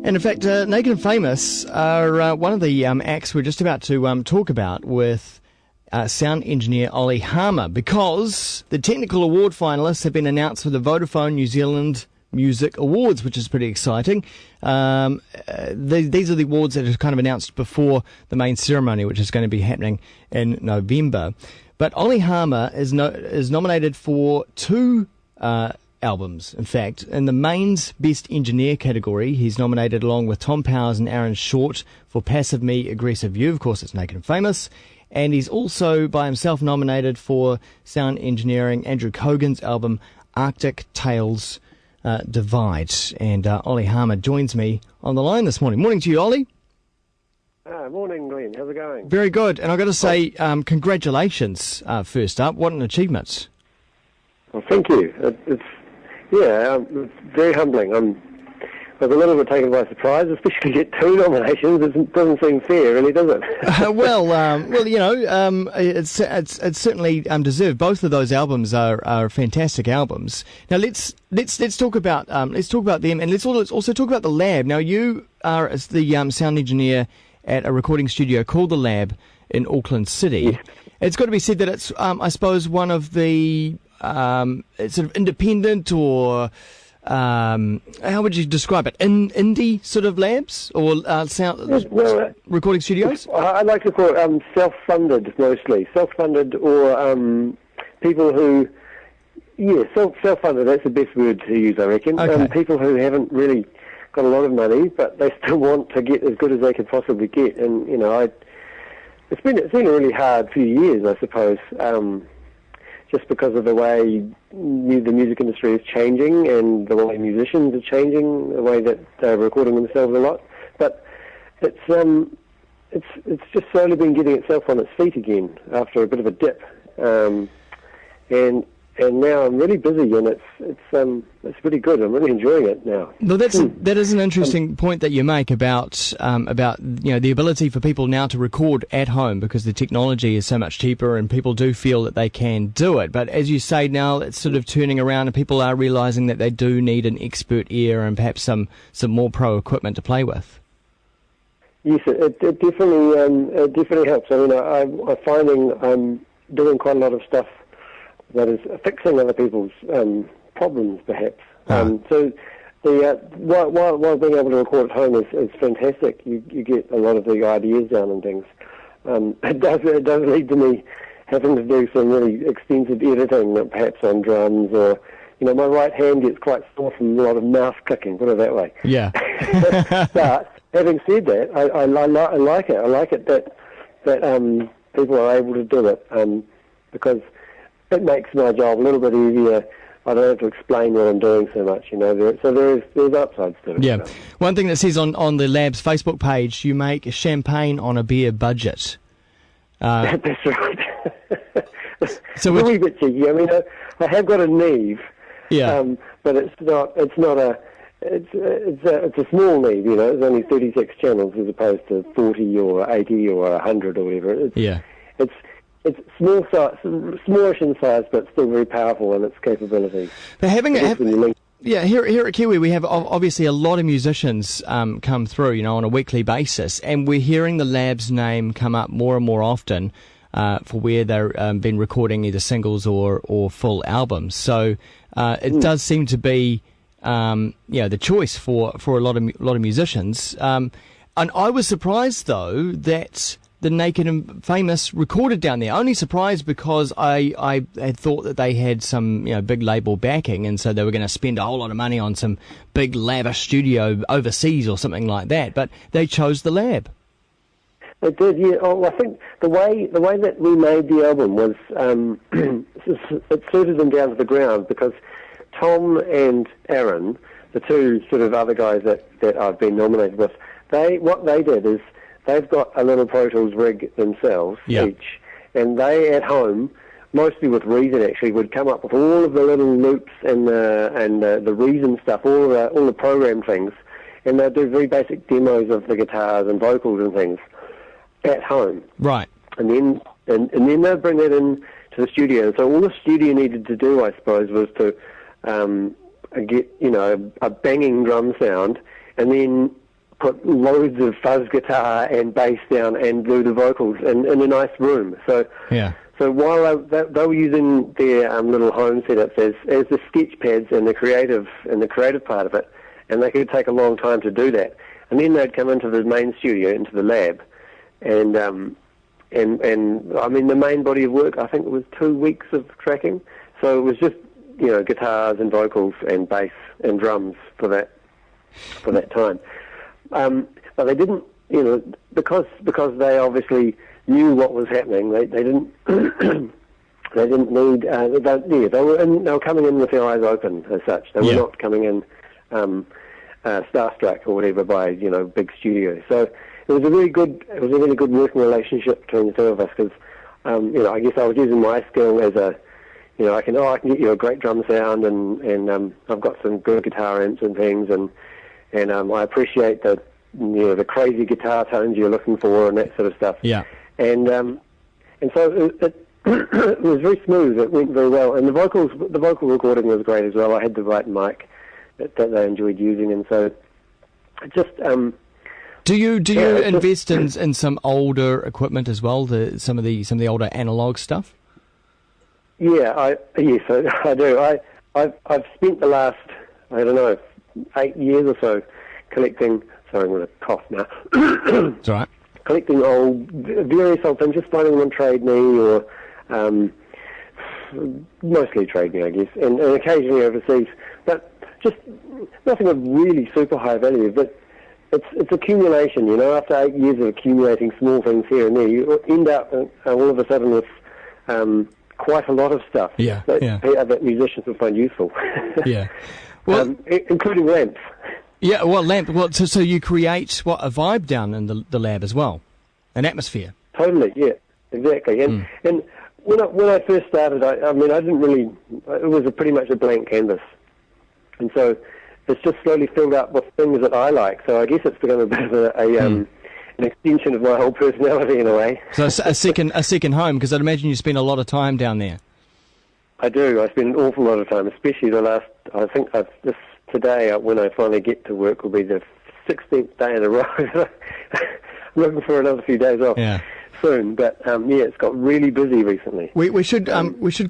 And in fact, Naked and Famous are one of the acts we're just about to talk about with sound engineer Olly Harmer, because the technical award finalists have been announced for the Vodafone New Zealand Music Awards, which is pretty exciting. These are the awards that are kind of announced before the main ceremony, which is going to be happening in November. But Olly Harmer is nominated for two albums. In fact, in the mains Best Engineer category, he's nominated along with Tom Powers and Aaron Short for Passive Me, Aggressive You. Of course, it's Naked and Famous. And he's also by himself nominated for sound engineering Andrew Cogan's album Arctic Tales Divide. And Olly Harmer joins me on the line this morning. Morning to you, Olly. Morning, Glenn. How's it going? Very good. And I've got to say, congratulations first up. What an achievement. Well, thank you. It's very humbling. I was a little bit taken by surprise, especially to get two nominations. It doesn't seem fair, really, does it? It's certainly deserved. Both of those albums are fantastic albums. Now let's talk about them, and let's also talk about the Lab. Now you are the sound engineer at a recording studio called the Lab in Auckland City. Yes. It's got to be said that it's I suppose one of the it's sort of independent, or how would you describe it? Indie sort of labs or recording studios? I like to call it self-funded mostly. Self-funded, or people who, self-funded. That's the best word to use, I reckon. Okay. People who haven't really got a lot of money, but they still want to get as good as they can possibly get. And it's been a really hard few years, I suppose. Just because of the way the music industry is changing and the way musicians are changing, the way that they're recording themselves a lot. But it's just slowly been getting itself on its feet again after a bit of a dip. And now I'm really busy, and it's really good. I'm really enjoying it now. Well, that is an interesting point that you make about the ability for people now to record at home, because the technology is so much cheaper and people do feel that they can do it. But as you say, now it's sort of turning around and people are realising that they do need an expert ear and perhaps some more pro equipment to play with. Yes, it definitely helps. I mean, I'm finding I'm doing quite a lot of stuff that is fixing other people's problems, perhaps. So while being able to record at home is fantastic, you get a lot of the ideas down and things. It does lead to me having to do some really extensive editing, perhaps on drums, or my right hand gets quite sore from a lot of mouse clicking. Put it that way. Yeah. But having said that, I like it. I like it that people are able to do it, because it makes my job a little bit easier. I don't have to explain what I'm doing so much, So there's upsides to it. Yeah. One thing that says on the Lab's Facebook page, you make champagne on a beer budget. That's right. So it's a wee bit cheeky. I mean, I have got a Neve. Yeah. But it's a small Neve. It's only 36 channels as opposed to 40 or 80 or 100 or whatever. It's small size, smallish in size, but still very powerful in its capabilities. But here at Kiwi, we have obviously a lot of musicians come through, on a weekly basis, and we're hearing the Lab's name come up more and more often for where they've been recording either singles or full albums. So it does seem to be the choice for a lot of musicians. And I was surprised though that the Naked and Famous recorded down there. Only surprised because I had thought that they had some big label backing, and so they were going to spend a whole lot of money on some big lavish studio overseas or something like that. But they chose the Lab. They did, yeah. Oh, I think the way that we made the album was it suited them down to the ground, because Tom and Aaron, the two sort of other guys that I've been nominated with, what they did is, they've got a little Pro Tools rig themselves, each, and they at home, mostly with Reason actually, would come up with all of the little loops and the Reason stuff, all the program things, and they'd do very basic demos of the guitars and vocals and things at home. Right. And then they'd bring that in to the studio. So all the studio needed to do, I suppose, was to get a banging drum sound, and then put loads of fuzz guitar and bass down and do the vocals in a nice room. So Yeah. so while they were using their little home setups as the sketch pads and the creative part of it, and they could take a long time to do that, and then they'd come into the main studio, into the lab, and I mean the main body of work, I think it was 2 weeks of tracking, so it was just guitars and vocals and bass and drums for that time, but they didn't, because they obviously knew what was happening. They didn't they didn't need they were coming in with their eyes open as such. They were not coming in starstruck or whatever by big studios. So it was a really good working relationship between the two of us because I guess I was using my skill as a I can get you a great drum sound and I've got some good guitar amps and things and I appreciate the the crazy guitar tones you're looking for and that sort of stuff. Yeah. And so it was very smooth. It went very well, and the vocal recording was great as well. I had the right mic that they enjoyed using, and so it just. Do you invest in some older equipment as well? Some of the older analog stuff. Yeah, yes, I do. I've spent the last 8 years or so collecting. Sorry, I'm going to cough now. It's all right. Collecting various old things, just finding them on Trade Me or mostly Trade Me, I guess, and occasionally overseas. But just nothing of really super high value. But it's accumulation, After 8 years of accumulating small things here and there, you end up all of a sudden with quite a lot of stuff that musicians will find useful. Yeah, well, including lamps. Yeah, well, lamp. Well, so you create a vibe down in the lab as well, an atmosphere. Totally, yeah, exactly. And when I first started, I didn't really. It was pretty much a blank canvas, and so it's just slowly filled up with things that I like. So I guess it's become a bit of an extension of my whole personality in a way. So a second home, because I'd imagine you spend a lot of time down there. I do. I spend an awful lot of time, especially the last. I think today, when I finally get to work, will be the 16th day in a row. I'm looking for another few days off soon. But it's got really busy recently. We should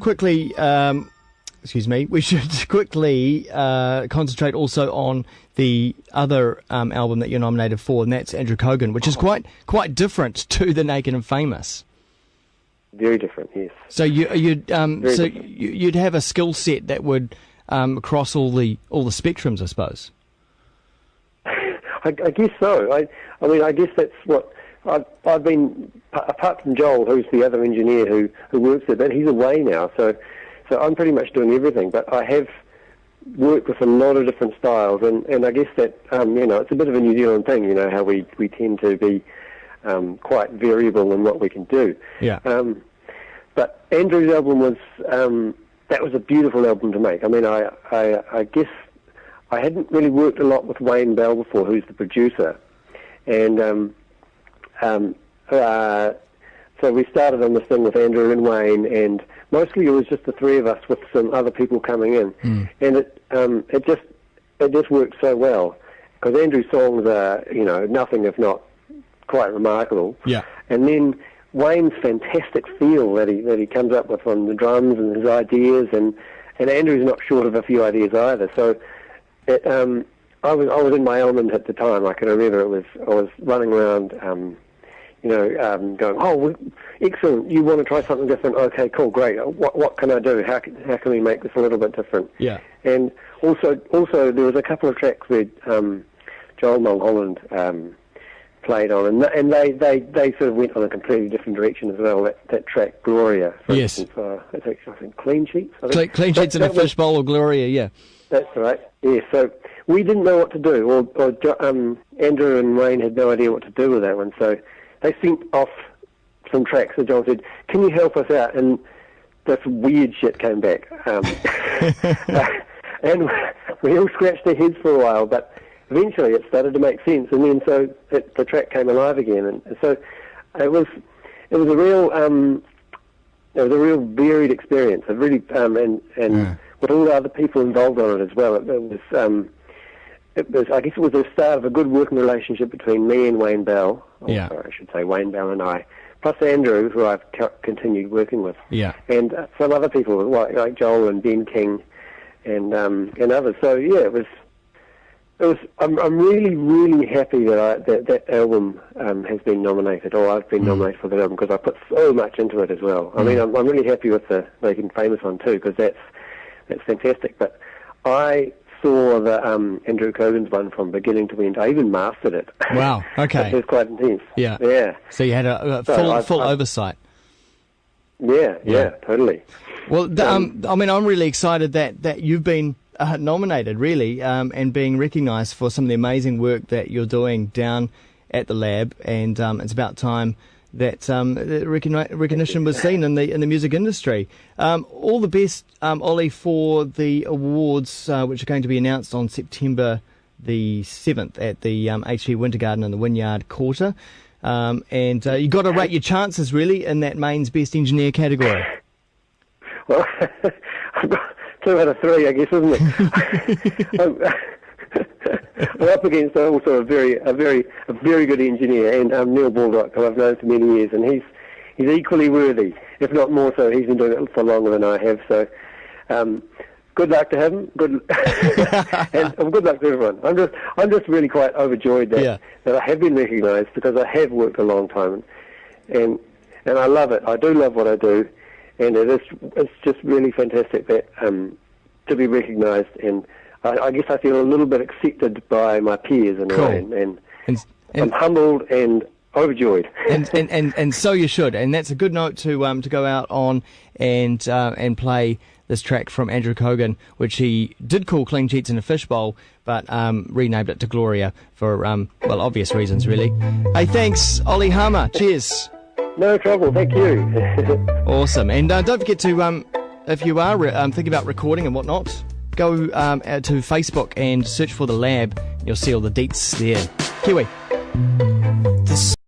quickly concentrate also on the other album that you're nominated for, and that's Andrew Cogan, which is quite different to the Naked and Famous. Very different, yes. So you'd have a skill set that would across all the spectrums, I suppose. I guess so. I guess that's what I've been. Apart from Joel, who's the other engineer who works there, but he's away now. So I'm pretty much doing everything. But I have worked with a lot of different styles, and I guess that it's a bit of a New Zealand thing. How we tend to be quite variable in what we can do. Yeah. But Andrew's album was. That was a beautiful album to make. I guess I hadn't really worked a lot with Wayne Bell before, who's the producer, and so we started on this thing with Andrew and Wayne, and mostly it was just the three of us with some other people coming in, and it just worked so well because Andrew's songs are nothing if not quite remarkable. Yeah, and then Wayne's fantastic feel that he comes up with on the drums and his ideas, and Andrew's not short of a few ideas either. So I was in my element at the time. I can remember I was running around, going, "Oh, excellent! You want to try something different? Okay, cool, great. What can I do? How can we make this a little bit different?" Yeah. And also there was a couple of tracks where Joel Mulholland played on, and they sort of went on a completely different direction as well. That track Gloria, for instance, it's actually, I think, Clean Sheets. Clean Sheets in a Fishbowl of Gloria, yeah. That's right. Yeah. So we didn't know what to do, or Andrew and Wayne had no idea what to do with that one. So they sent off some tracks, and John said, "Can you help us out?" And this weird shit came back, and we all scratched our heads for a while, but eventually it started to make sense, and then so the track came alive again, and so it was a real varied experience. It really and with all the other people involved on it as well. It was I guess it was the start of a good working relationship between me and Wayne Bell. Yeah. Or I should say Wayne Bell and I, plus Andrew, who I've continued working with. Yeah. And some other people like Joel and Ben King and others. So yeah, it was. I'm really, really happy that album has been nominated, or I've been nominated for that album, because I put so much into it as well. I mean, I'm really happy with the Making Famous one too, because that's fantastic. But I saw the Andrew Cogan's one from beginning to end. I even mastered it. Wow. Okay. It was quite intense. Yeah. Yeah. So you had a full oversight. Yeah, totally. Well, I mean, I'm really excited that you've been nominated, really, and being recognised for some of the amazing work that you're doing down at the lab, and it's about time that recognition was seen in the music industry. All the best, Olly, for the awards, which are going to be announced on September the 7th at the HV Winter Garden in the Wynyard Quarter. And you've got to rate your chances, really, in that mains Best Engineer category. Well, I've got 2 out of 3, I guess, isn't it? I'm up against also a very good engineer, and Neil Baldock, who I've known for many years, and he's equally worthy, if not more so. He's been doing it for longer than I have. So, good luck to him. And good luck to everyone. I'm just really quite overjoyed that I have been recognised, because I have worked a long time, and I love it. I do love what I do, and it's just really fantastic that to be recognised, and I guess I feel a little bit accepted by my peers in a way, and I'm humbled and overjoyed. and so you should, and that's a good note to go out on and play this track from Andrew Cogan, which he did call Clean Sheets in a Fishbowl, but renamed it to Gloria for obvious reasons, really. Hey, thanks, Olly Harmer. Cheers. No trouble, thank you. Awesome, and don't forget to if you are thinking about recording and whatnot, go to Facebook and search for The Lab. You'll see all the deets there. Kiwi.